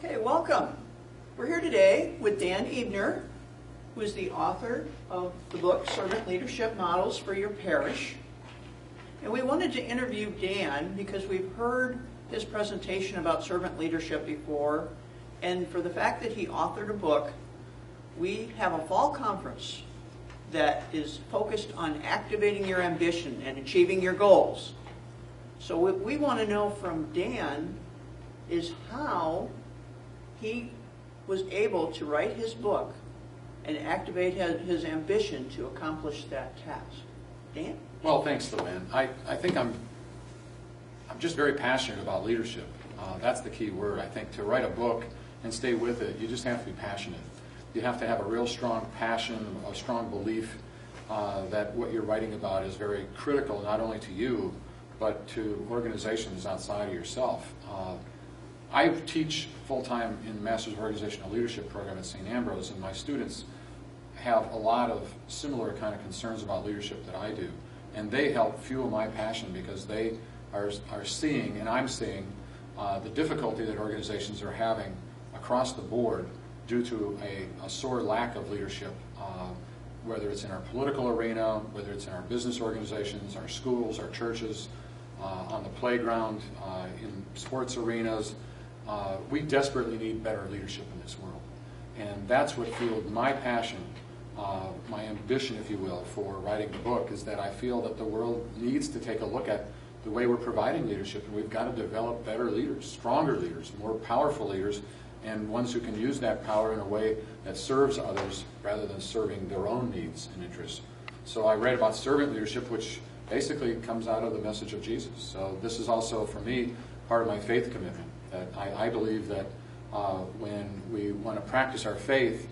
Okay, welcome. We're here today with Dan Ebener, who is the author of the book Servant Leadership Models for Your Parish. And we wanted to interview Dan because we've heard his presentation about servant leadership before, and for the fact that he authored a book, we have a fall conference that is focused on activating your ambition and achieving your goals. So what we want to know from Dan is how he was able to write his book and activate his ambition to accomplish that task. Dan? Well, thanks, LuAnn. I think I'm just very passionate about leadership. That's the key word. I think to write a book and stay with it, you just have to be passionate. You have to have a real strong passion, a strong belief that what you're writing about is very critical, not only to you, but to organizations outside of yourself. I teach full-time in the Master's of Organizational Leadership program at St. Ambrose, and my students have a lot of similar kind of concerns about leadership that I do. And they help fuel my passion because they are seeing, and I'm seeing, the difficulty that organizations are having across the board due to a sore lack of leadership, whether it's in our political arena, whether it's in our business organizations, our schools, our churches, on the playground, in sports arenas. We desperately need better leadership in this world. And that's what fueled my passion, my ambition, if you will, for writing the book, is that I feel that the world needs to take a look at the way we're providing leadership, and we've got to develop better leaders, stronger leaders, more powerful leaders, and ones who can use that power in a way that serves others rather than serving their own needs and interests. So I read about servant leadership, which basically comes out of the message of Jesus. So this is also, for me, part of my faith commitment. That I believe that when we want to practice our faith,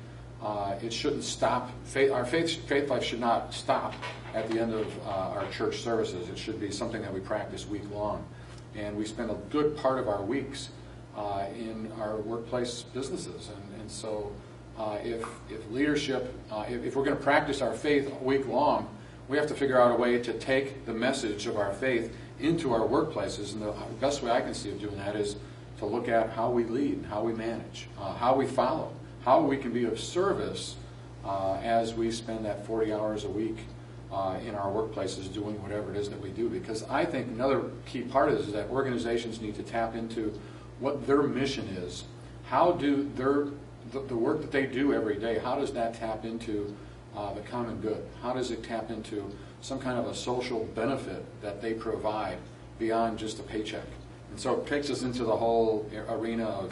it shouldn't stop. Our faith life should not stop at the end of our church services. It should be something that we practice week long. And we spend a good part of our weeks in our workplace businesses. And so if leadership, if we're going to practice our faith week long, we have to figure out a way to take the message of our faith into our workplaces. And the best way I can see of doing that is to look at how we lead, how we manage, how we follow, how we can be of service as we spend that 40 hours a week in our workplaces doing whatever it is that we do. Because I think another key part of this is that organizations need to tap into what their mission is. How do the work that they do every day, how does that tap into the common good? How does it tap into some kind of a social benefit that they provide beyond just a paycheck? And so it takes us into the whole arena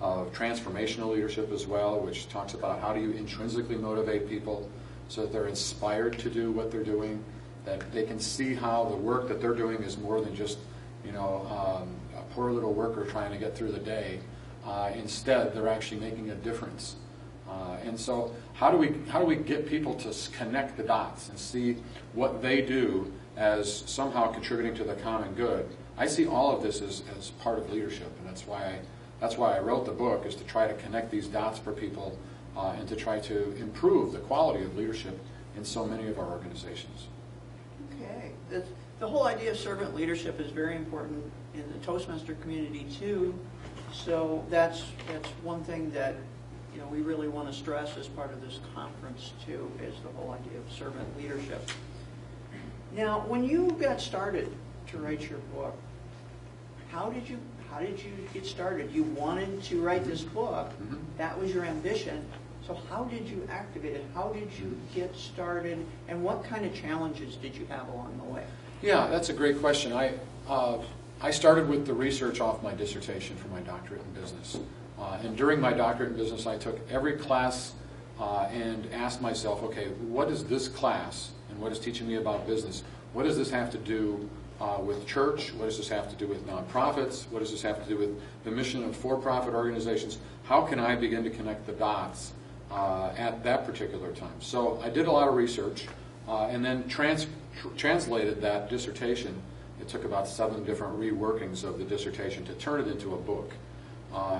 of transformational leadership as well, which talks about how do you intrinsically motivate people so that they're inspired to do what they're doing, that they can see how the work that they're doing is more than just, a poor little worker trying to get through the day. Instead, they're actually making a difference. And so how do we get people to connect the dots and see what they do as somehow contributing to the common good? I see all of this as part of leadership, and that's why I wrote the book, is to try to connect these dots for people and to try to improve the quality of leadership in so many of our organizations. Okay. The whole idea of servant leadership is very important in the Toastmaster community too. So that's one thing that we really want to stress as part of this conference too, is the whole idea of servant leadership. Now, when you got started to write your book, how did you get started? You wanted to write this book. Mm-hmm. That was your ambition. So how did you activate it? How did you get started? And what kind of challenges did you have along the way? Yeah, that's a great question. I started with the research off my dissertation for my doctorate in business. And during my doctorate in business, I took every class and asked myself, okay, what is this class and what is teaching me about business? What does this have to do with church? What does this have to do with nonprofits? What does this have to do with the mission of for-profit organizations? How can I begin to connect the dots at that particular time? So I did a lot of research and then translated that dissertation. It took about 7 different reworkings of the dissertation to turn it into a book.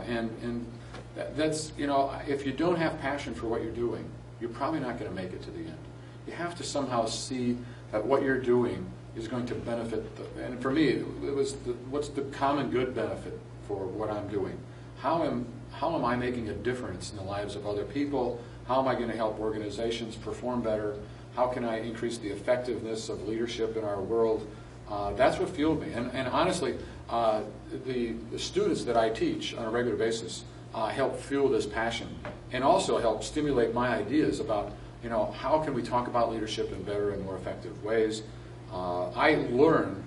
And that's, if you don't have passion for what you're doing, you're probably not going to make it to the end. You have to somehow see that what you're doing is going to benefit, and for me, it was what's the common good benefit for what I'm doing? How am how am I making a difference in the lives of other people? How am I going to help organizations perform better? How can I increase the effectiveness of leadership in our world? That's what fueled me. And honestly, the students that I teach on a regular basis help fuel this passion, and also help stimulate my ideas about, how can we talk about leadership in better and more effective ways. I learn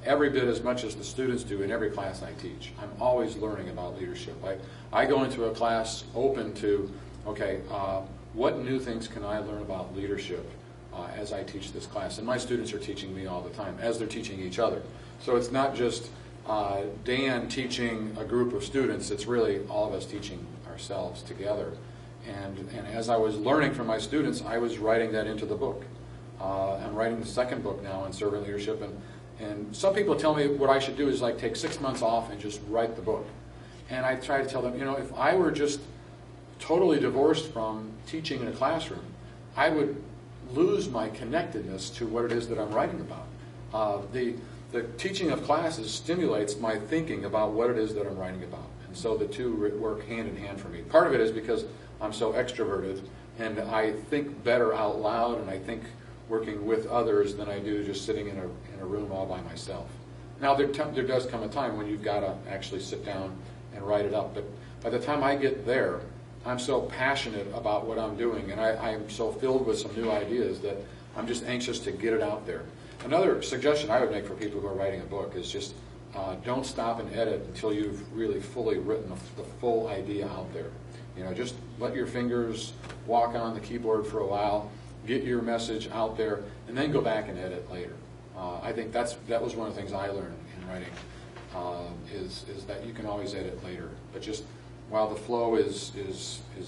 every bit as much as the students do in every class I teach. I'm always learning about leadership. I go into a class open to, what new things can I learn about leadership as I teach this class? And my students are teaching me all the time, as they're teaching each other. So it's not just Dan teaching a group of students, it's really all of us teaching ourselves together. And as I was learning from my students, I was writing that into the book. I'm writing the second book now on servant leadership, and some people tell me what I should do is take 6 months off and just write the book. And I try to tell them, if I were just totally divorced from teaching in a classroom, I would lose my connectedness to what it is that I'm writing about. The teaching of classes stimulates my thinking about what it is that I'm writing about. And so the two work hand in hand for me. Part of it is because I'm so extroverted, and I think better out loud, and I think working with others than I do just sitting in a room all by myself. Now, there does come a time when you've got to actually sit down and write it up. But by the time I get there, I'm so passionate about what I'm doing, and I'm so filled with some new ideas that I'm just anxious to get it out there. Another suggestion I would make for people who are writing a book is just don't stop and edit until you've really fully written the full idea out there. Just let your fingers walk on the keyboard for a while, get your message out there, and then go back and edit later. I think that was one of the things I learned in writing, is that you can always edit later. But just while the flow is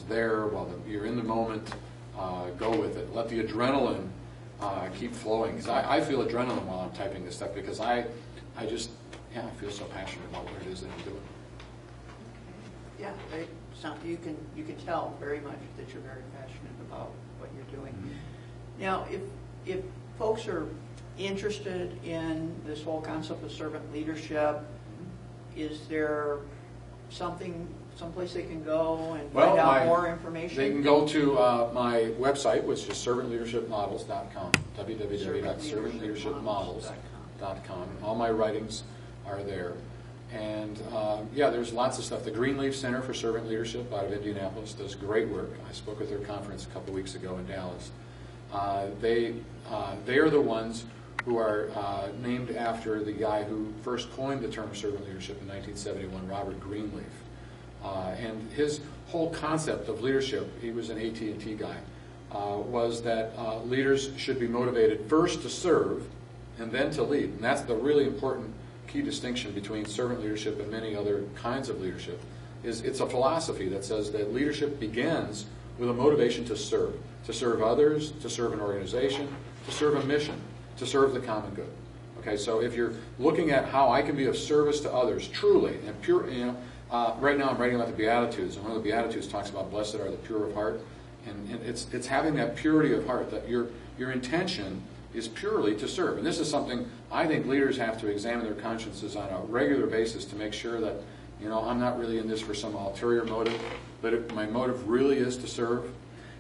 there, while you're in the moment, go with it. Let the adrenaline keep flowing. Because I feel adrenaline while I'm typing this stuff, because I feel so passionate about what it is that I'm doing. Yeah, you can tell very much that you're very passionate about what you're doing. Mm-hmm. Now, if folks are interested in this whole concept of servant leadership, is there someplace they can go and find out more information? They can go to my website, which is servantleadershipmodels.com, www.servantleadershipmodels.com. All my writings are there. And there's lots of stuff. The Greenleaf Center for Servant Leadership out of Indianapolis does great work. I spoke at their conference a couple weeks ago in Dallas. They are the ones who are named after the guy who first coined the term servant leadership in 1971, Robert Greenleaf. And his whole concept of leadership, he was an AT&T guy, was that leaders should be motivated first to serve and then to lead. And that's the really important key distinction between servant leadership and many other kinds of leadership. It's a philosophy that says that leadership begins with a motivation to serve others, to serve an organization, to serve a mission, to serve the common good. Okay, so if you're looking at how I can be of service to others truly and pure, right now I'm writing about the Beatitudes, and one of the Beatitudes talks about blessed are the pure of heart, and it's having that purity of heart, that your intention is purely to serve. And this is something I think leaders have to examine their consciences on a regular basis to make sure that, I'm not really in this for some ulterior motive, but if my motive really is to serve.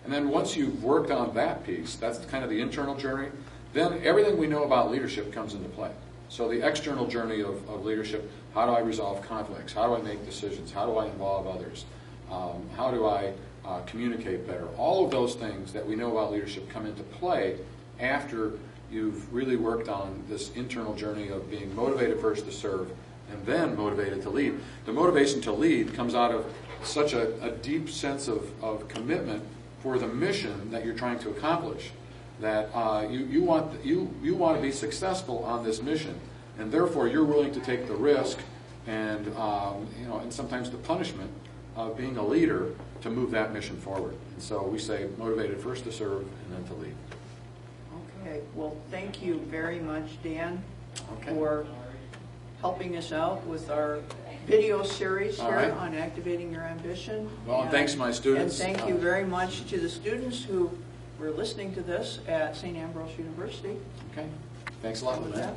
And then once you've worked on that piece, that's kind of the internal journey, then everything we know about leadership comes into play. So the external journey of leadership, how do I resolve conflicts? How do I make decisions? How do I involve others? How do I communicate better? All of those things that we know about leadership come into play after you've really worked on this internal journey of being motivated first to serve and then motivated to lead. The motivation to lead comes out of such a deep sense of commitment for the mission that you're trying to accomplish, that you want to be successful on this mission, and therefore you're willing to take the risk and and sometimes the punishment of being a leader to move that mission forward. And so we say motivated first to serve and then to lead. Okay, well, thank you very much, Dan, for helping us out with our video series here on Activating Your Ambition. Well, and thanks to my students. And thank you very much to the students who were listening to this at St. Ambrose University. Okay, thanks a lot, LuAnn.